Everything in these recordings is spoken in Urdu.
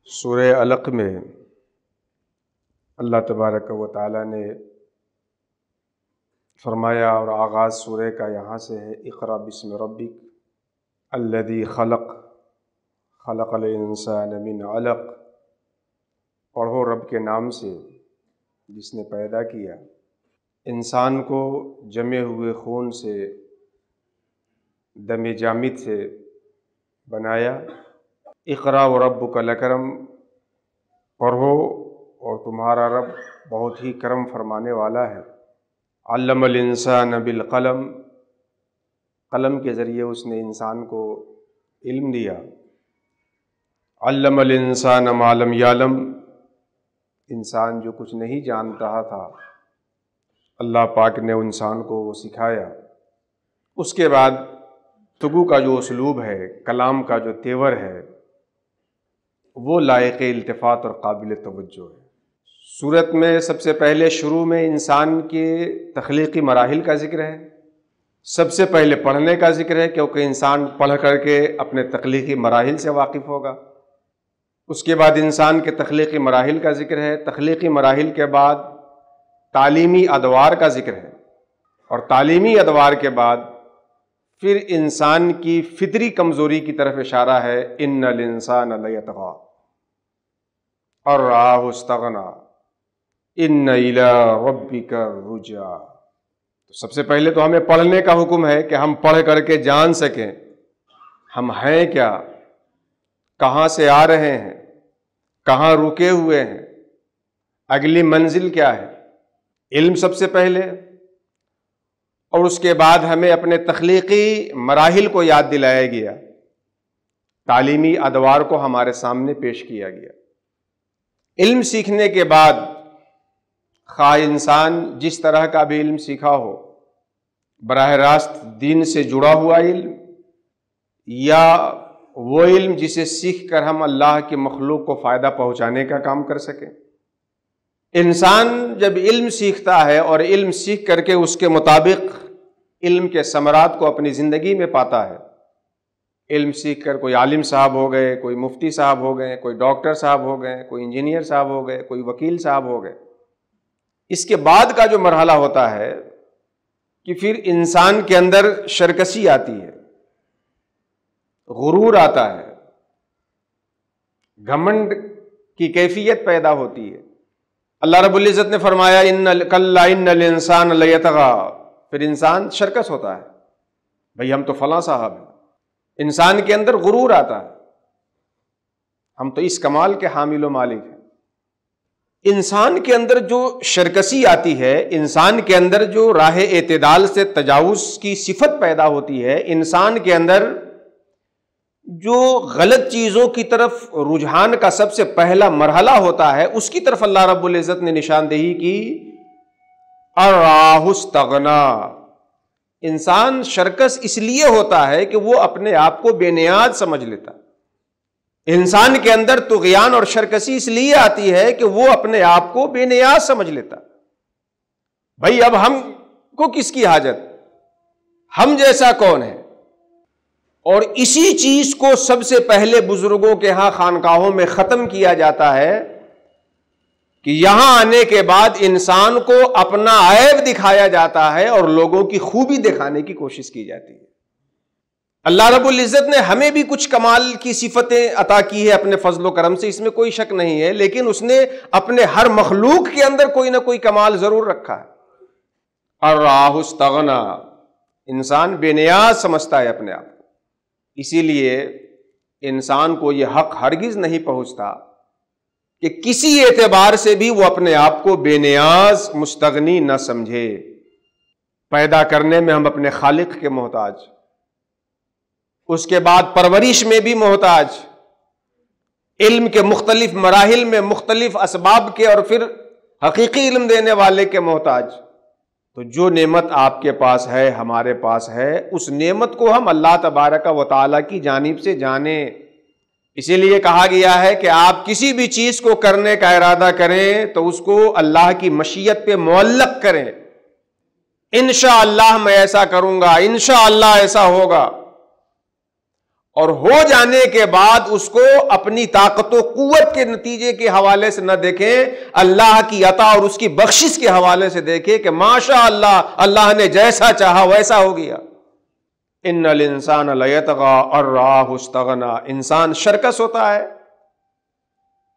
سورہ علق میں اللہ تبارک و تعالیٰ نے فرمایا، اور آغاز سورہ کا یہاں سے ہے، اقرأ بسم ربک الذی خلق خلق الانسان من علق، پڑھو رب کے نام سے جس نے پیدا کیا انسان کو جمے ہوئے خون سے، دم جامد سے بنایا۔ اقرأ وربک الاکرم، پڑھو اور تمہارا رب بہت ہی کرم فرمانے والا ہے۔ علم الانسان بالقلم، قلم کے ذریعے اس نے انسان کو علم دیا۔ علم الانسان ما لم یعلم، انسان جو کچھ نہیں جانتا تھا اللہ پاک نے انسان کو وہ سکھایا۔ اس کے بعد گفتگو کا جو اسلوب ہے، کلام کا جو تیور ہے، وہ لائق التفات اور قابل توجہ ہے۔ سورت میں سب سے پہلے شروع میں انسان کے تخلیقی مراحل کا ذکر ہے، سب سے پہلے پڑھنے کا ذکر ہے کیونکہ انسان پڑھ کر کے اپنے تخلیقی مراحل سے واقف ہوگا۔ اس کے بعد انسان کے تخلیقی مراحل کا ذکر ہے، تخلیقی مراحل کے بعد تعلیمی ادوار کا ذکر ہے، اور تعلیمی ادوار کے بعد پھر انسان کی فطری کمزوری کی طرف اشارہ ہے، ان الانسان لیطغی اور رآہ استغنی ان الی ربک الرجعی۔ تو سب سے پہلے تو ہمیں پڑھنے کا حکم ہے کہ ہم پڑھ کر کے جان سکیں ہم ہیں کیا، کہاں سے آ رہے ہیں، کہاں رکے ہوئے ہیں، اگلی منزل کیا ہے۔ علم سب سے پہلے، اور اس کے بعد ہمیں اپنے تخلیقی مراحل کو یاد دلایا گیا، تعلیمی ادوار کو ہمارے سامنے پیش کیا گیا۔ علم سیکھنے کے بعد خواہ انسان جس طرح کا بھی علم سیکھا ہو، براہ راست دین سے جڑا ہوا علم، یا وہ علم جسے سیکھ کر ہم اللہ کی مخلوق کو فائدہ پہنچانے کا کام کر سکیں۔ انسان جب علم سیکھتا ہے اور علم سیکھ کر کے اس کے مطابق علم کے ثمرات کو اپنی زندگی میں پاتا ہے، علم سیکھ کر کوئی عالم صاحب ہو گئے، کوئی مفتی صاحب ہو گئے، کوئی ڈاکٹر صاحب ہو گئے، کوئی انجینئر صاحب ہو گئے، کوئی وکیل صاحب ہو گئے، اس کے بعد کا جو مرحلہ ہوتا ہے کہ پھر انسان کے اندر سرکشی آتی ہے، غرور آتا ہے، گھمنڈ کی کیفیت پیدا ہوتی ہے۔ اللہ رب العزت نے فرمایا کلا ان الانسان لیطغی، پھر انسان سرکش ہوتا ہے، بھئی ہم تو فلاں صاحب ہیں۔ انسان کے اندر غرور آتا ہے، ہم تو اس کمال کے حامل و مالک ہیں۔ انسان کے اندر جو سرکشی آتی ہے، انسان کے اندر جو راہ اعتدال سے تجاوز کی صفت پیدا ہوتی ہے، انسان کے اندر جو غلط چیزوں کی طرف رجحان کا سب سے پہلا مرحلہ ہوتا ہے، اس کی طرف اللہ رب العزت نے نشاندہی کی، ارآہ استغنی۔ انسان سرکش اس لیے ہوتا ہے کہ وہ اپنے آپ کو بے نیاز سمجھ لیتا۔ انسان کے اندر طغیان اور سرکشی اس لیے آتی ہے کہ وہ اپنے آپ کو بے نیاز سمجھ لیتا۔ بھئی اب ہم کو کس کی حاجت، ہم جیسا کون ہے۔ اور اسی چیز کو سب سے پہلے بزرگوں کے ہاں خانقاہوں میں ختم کیا جاتا ہے کہ یہاں آنے کے بعد انسان کو اپنا عیب دکھایا جاتا ہے اور لوگوں کی خوبی دکھانے کی کوشش کی جاتی ہے۔ اللہ رب العزت نے ہمیں بھی کچھ کمال کی صفتیں عطا کی ہے اپنے فضل و کرم سے، اس میں کوئی شک نہیں ہے، لیکن اس نے اپنے ہر مخلوق کے اندر کوئی نہ کوئی کمال ضرور رکھا ہے۔ ارآہ استغنی، انسان بے نیاز سمجھتا ہے اپنے آپ کو، اسی لیے انسان کو یہ حق ہرگز نہیں پہنچتا کہ کسی اعتبار سے بھی وہ اپنے آپ کو بے نیاز مستغنی نہ سمجھے۔ پیدا کرنے میں ہم اپنے خالق کے محتاج، اس کے بعد پرورش میں بھی محتاج، علم کے مختلف مراحل میں مختلف اسباب کے اور پھر حقیقی علم دینے والے کے محتاج۔ تو جو نعمت آپ کے پاس ہے، ہمارے پاس ہے، اس نعمت کو ہم اللہ تبارک و تعالیٰ کی جانب سے جانیں۔ اسی لیے کہا گیا ہے کہ آپ کسی بھی چیز کو کرنے کا ارادہ کریں تو اس کو اللہ کی مشیت پہ معلق کریں۔ انشاءاللہ میں ایسا کروں گا، انشاءاللہ ایسا ہوگا۔ اور ہو جانے کے بعد اس کو اپنی طاقت و قوت کے نتیجے کے حوالے سے نہ دیکھیں، اللہ کی عطا اور اس کی بخشش کے حوالے سے دیکھیں کہ ماشاء اللہ، اللہ نے جیسا چاہا ویسا ہو گیا۔ ان الانسان لیطغی ان رآہ استغنی، انسان شرکس ہوتا ہے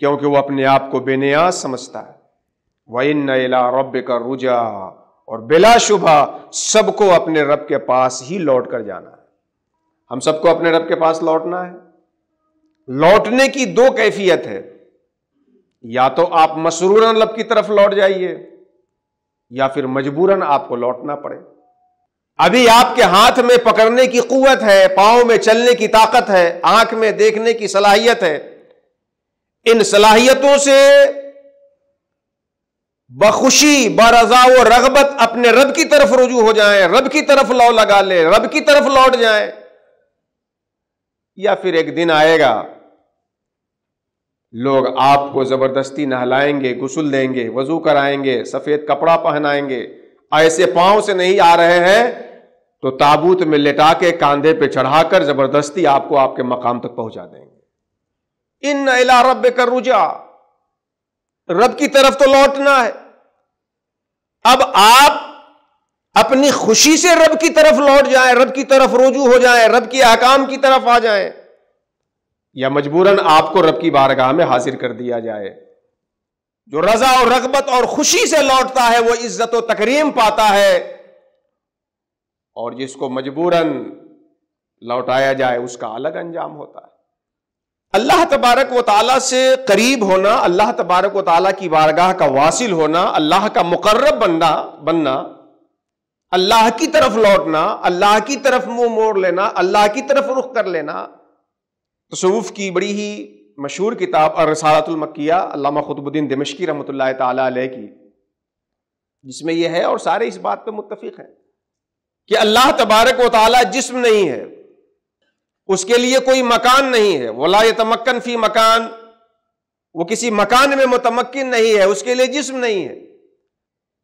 کیونکہ وہ اپنے آپ کو بے نیاز سمجھتا ہے۔ وَإِنَّ إِلَىٰ رَبِّكَ الرُّجْعَىٰ، اور بلا شبہ سب کو اپنے رب کے پاس ہی لوٹ کر جانا ہے۔ ہم سب کو اپنے رب کے پاس لوٹنا ہے۔ لوٹنے کی دو کیفیت ہے، یا تو آپ مسروراً رب کی طرف لوٹ جائیے، یا پھر مجبوراً آپ کو لوٹنا پڑے۔ ابھی آپ کے ہاتھ میں پکڑنے کی قوت ہے، پاؤں میں چلنے کی طاقت ہے، آنکھ میں دیکھنے کی صلاحیت ہے، ان صلاحیتوں سے بخوشی برضا و رغبت اپنے رب کی طرف رجوع ہو جائیں، رب کی طرف لو لگا لیں، رب کی طرف لوٹ جائیں، یا پھر ایک دن آئے گا لوگ آپ کو زبردستی نہلائیں گے، غسل دیں گے، وضو کرائیں گے، سفید کپڑا پہنائیں گے، ایسے پاؤں سے نہیں آ رہے ہیں تو تابوت میں لٹا کے کاندھے پہ چڑھا کر زبردستی آپ کو آپ کے مقام تک پہنچا دیں گے۔ ان الی ربک الرجعیٰ، رب کی طرف تو لوٹنا ہے۔ اب آپ اپنی خوشی سے رب کی طرف لوٹ جائیں، رب کی طرف رجوع ہو جائیں، رب کے احکام کی طرف آ جائیں، یا مجبوراً آپ کو رب کی بارگاہ میں حاضر کر دیا جائے۔ جو رضا اور رغبت اور خوشی سے لوٹتا ہے وہ عزت و تکریم پاتا ہے، اور جس کو مجبوراً لوٹایا جائے اس کا الگ انجام ہوتا ہے۔ اللہ تبارک و تعالیٰ سے قریب ہونا، اللہ تبارک و تعالیٰ کی بارگاہ کا واصل ہونا، اللہ کا مقرب بننا، اللہ کی طرف لوٹنا، اللہ کی طرف منہ موڑ لینا، اللہ کی طرف رخ کر لینا، تصوف کی بڑی ہی مشہور کتاب الرسالۃ المکیہ علامہ قطب الدین دمشقی رحمۃ اللہ تعالیٰ علیہ کی، جس میں یہ ہے اور سارے اس بات پہ متفق ہیں کہ اللہ تبارک و تعالیٰ جسم نہیں ہے، اس کے لیے کوئی مکان نہیں ہے، ولا یتمکن فی مکان، وہ کسی مکان میں متمکن نہیں ہے، اس کے لیے جسم نہیں ہے۔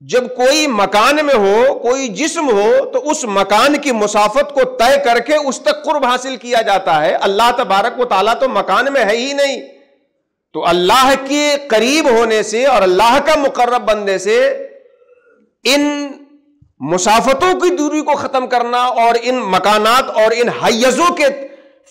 جب کوئی مکان میں ہو، کوئی جسم ہو، تو اس مکان کی مسافت کو طے کر کے اس تک قرب حاصل کیا جاتا ہے۔ اللہ تبارک و تعالیٰ تو مکان میں ہے ہی نہیں، تو اللہ کے قریب ہونے سے اور اللہ کا مقرب بننے سے ان مسافتوں کی دوری کو ختم کرنا اور ان مکانات اور ان حیزوں کے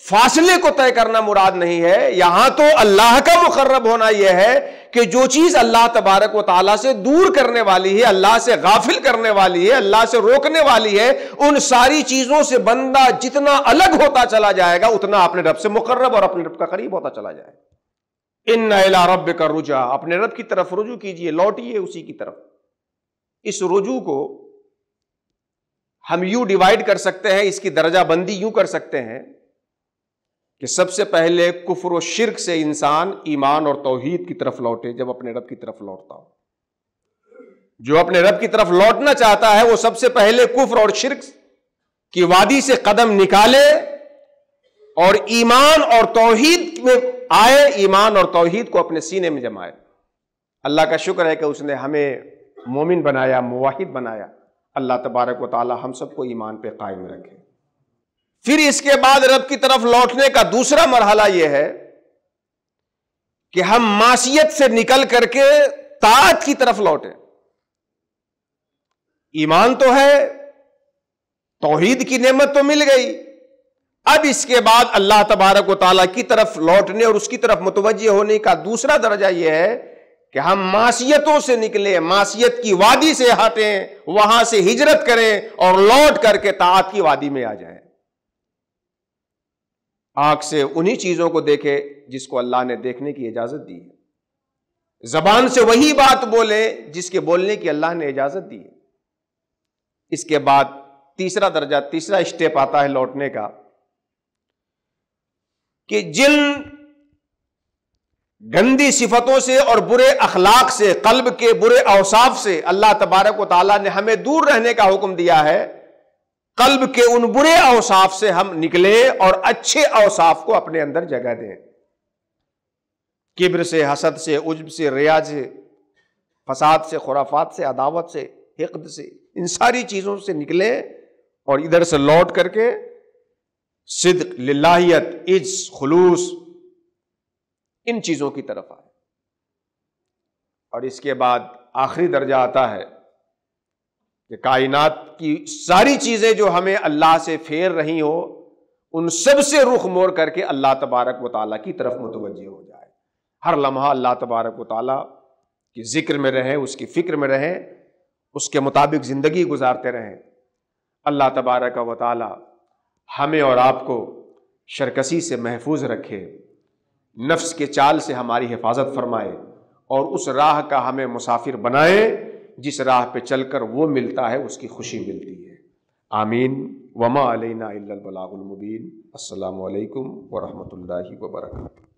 فاصلے کو طے کرنا مراد نہیں ہے۔ یہاں تو اللہ کا مقرب ہونا یہ ہے کہ جو چیز اللہ تبارک و تعالیٰ سے دور کرنے والی ہے، اللہ سے غافل کرنے والی ہے، اللہ سے روکنے والی ہے، ان ساری چیزوں سے بندہ جتنا الگ ہوتا چلا جائے گا اتنا اپنے رب سے مقرب اور اپنے رب کا قریب ہوتا چلا جائے گا۔ ان الی ربک الرجعیٰ، اپنے رب کی طرف رجوع کیجئے، لوٹیے اسی کی طرف۔ اس رجوع کو ہم یوں ڈیوائیڈ کر سکتے ہیں، اس کی درجہ بندی یوں کر سکتے ہیں کہ سب سے پہلے کفر و شرک سے انسان ایمان اور توحید کی طرف لوٹے جب اپنے رب کی طرف لوٹتا ہو۔ جو اپنے رب کی طرف لوٹنا چاہتا ہے وہ سب سے پہلے کفر اور شرک کی وادی سے قدم نکالے اور ایمان اور توحید میں آئے، ایمان اور توحید کو اپنے سینے میں جمائے۔ اللہ کا شکر ہے کہ اس نے ہمیں مومن بنایا، موحد بنایا۔ اللہ تبارک و تعالی ہم سب کو ایمان پہ قائم رکھے۔ پھر اس کے بعد رب کی طرف لوٹنے کا دوسرا مرحلہ یہ ہے کہ ہم معصیت سے نکل کر کے طاعت کی طرف لوٹیں۔ ایمان تو ہے، توحید کی نعمت تو مل گئی، اب اس کے بعد اللہ تبارک و تعالیٰ کی طرف لوٹنے اور اس کی طرف متوجہ ہونے کا دوسرا درجہ یہ ہے کہ ہم معصیتوں سے نکلیں، معصیت کی وادی سے ہٹیں، وہاں سے ہجرت کریں اور لوٹ کر کے طاعت کی وادی میں آ جائیں۔ آنکھ سے انہی چیزوں کو دیکھے جس کو اللہ نے دیکھنے کی اجازت دی ہے، زبان سے وہی بات بولے جس کے بولنے کی اللہ نے اجازت دی ہے۔ اس کے بعد تیسرا درجہ، تیسرا اسٹیپ آتا ہے لوٹنے کا کہ جن گندی صفتوں سے اور برے اخلاق سے، قلب کے برے اوصاف سے اللہ تبارک و تعالیٰ نے ہمیں دور رہنے کا حکم دیا ہے، قلب کے ان برے اوصاف سے ہم نکلیں اور اچھے اوصاف کو اپنے اندر جگہ دیں۔ کبر سے، حسد سے، عجب سے، ریا سے، فساد سے، خرافات سے، عداوت سے، حقد سے، ان ساری چیزوں سے نکلیں اور ادھر سے لوٹ کر کے صدق، للہیت، عجز، خلوص، ان چیزوں کی طرف آئے۔ اور اس کے بعد آخری درجہ آتا ہے کہ کائنات کی ساری چیزیں جو ہمیں اللہ سے پھیر رہی ہو، ان سب سے رخ موڑ کر کے اللہ تبارک و تعالیٰ کی طرف متوجہ ہو جائے۔ ہر لمحہ اللہ تبارک و تعالیٰ کی ذکر میں رہیں، اس کی فکر میں رہیں، اس کے مطابق زندگی گزارتے رہیں۔ اللہ تبارک و تعالیٰ ہمیں اور آپ کو شرکسی سے محفوظ رکھے، نفس کے چال سے ہماری حفاظت فرمائے، اور اس راہ کا ہمیں مسافر بنائے جس راہ پہ چل کر وہ ملتا ہے، اس کی خوشی ملتی ہے۔ آمین۔ وما علینا الا البلاغ المبین۔ السلام علیکم ورحمۃ اللہ وبرکاتہ۔